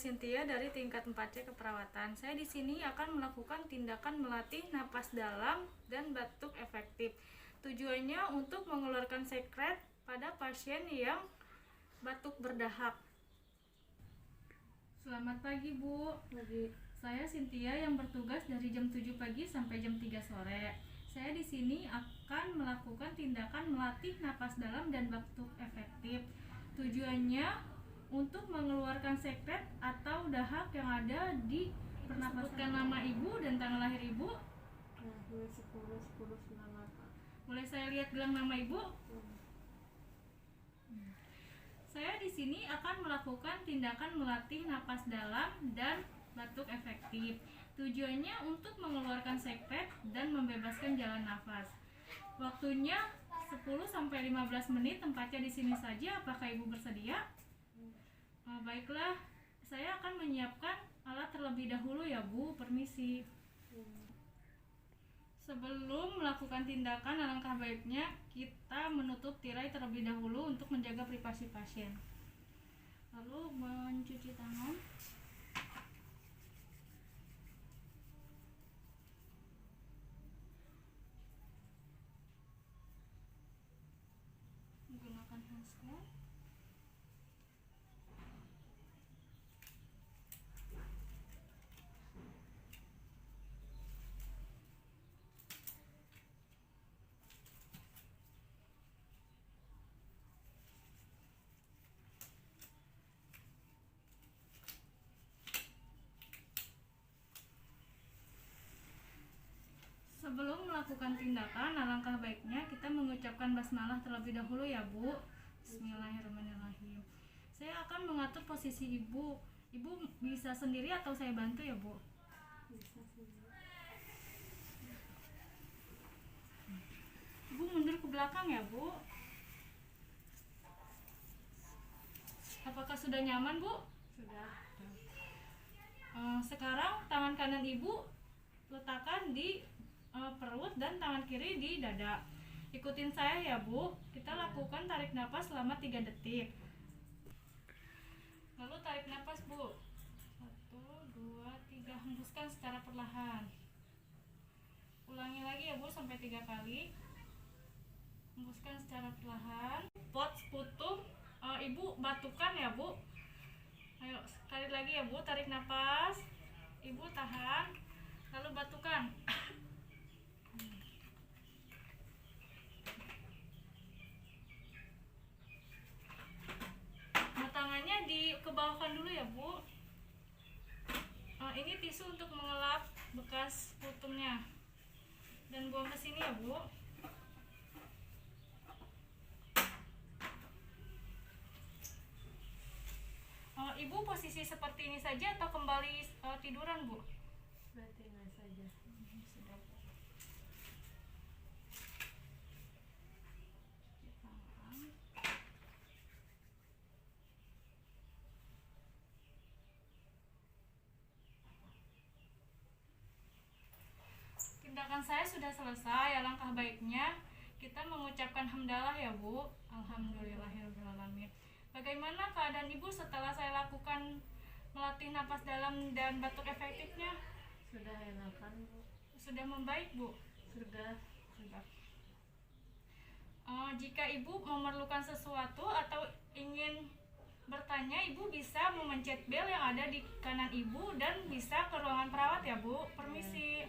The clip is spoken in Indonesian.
Cynthia dari tingkat 4C keperawatan. Saya di sini akan melakukan tindakan melatih napas dalam dan batuk efektif. Tujuannya untuk mengeluarkan sekret pada pasien yang batuk berdahak. Selamat pagi, Bu. Pagi. Saya Cynthia yang bertugas dari jam 7 pagi sampai jam 3 sore. Saya di sini akan melakukan tindakan melatih napas dalam dan batuk efektif. Tujuannya untuk mengeluarkan sekret atau dahak yang ada di pernapasan. Sebutkan nama ibu dan tanggal lahir ibu. Lahir 10/10/98. Boleh saya lihat gelang nama ibu? Saya di sini akan melakukan tindakan melatih napas dalam dan batuk efektif. Tujuannya untuk mengeluarkan sekret dan membebaskan jalan nafas. Waktunya 10-15 menit, tempatnya di sini saja. Apakah ibu bersedia? Baiklah, saya akan menyiapkan alat terlebih dahulu ya Bu, permisi. Sebelum melakukan tindakan, alangkah baiknya kita menutup tirai terlebih dahulu untuk menjaga privasi pasien. Lalu mencuci tangan. Menggunakan masker. Sebelum melakukan tindakan, alangkah baiknya kita mengucapkan basmalah terlebih dahulu ya Bu. Bismillahirrahmanirrahim. Saya akan mengatur posisi ibu. Ibu bisa sendiri atau saya bantu ya Bu? Bisa sendiri. Ibu mundur ke belakang ya Bu. Apakah sudah nyaman Bu? Sudah. Sekarang tangan kanan ibu letakkan di perut dan tangan kiri di dada. Ikutin saya ya Bu. Kita lakukan tarik nafas selama 3 detik. Lalu tarik nafas Bu. 1, 2, 3. Hembuskan secara perlahan. Ulangi lagi ya Bu sampai 3 kali. Hembuskan secara perlahan. Pot putuh. Ibu batukan ya Bu. Ayo sekali lagi ya Bu. Tarik nafas. Ibu tahan. Lalu batukan. Tangannya dikebawahkan dulu ya Bu. Ini tisu untuk mengelap bekas putumnya dan buang ke sini ya Bu. Ibu posisi seperti ini saja atau kembali tiduran Bu? Berarti nggak saja. Sudah. Tindakan saya sudah selesai. Alangkah baiknya kita mengucapkan hamdalah ya Bu. Alhamdulillahirobbilalamin. Bagaimana keadaan ibu setelah saya lakukan melatih napas dalam dan batuk efektifnya? Sudah enakan Bu. Sudah membaik Bu? Sudah. Jika ibu memerlukan sesuatu atau ingin bertanya, ibu bisa memencet bel yang ada di kanan ibu dan bisa ke ruangan perawat ya Bu. Permisi.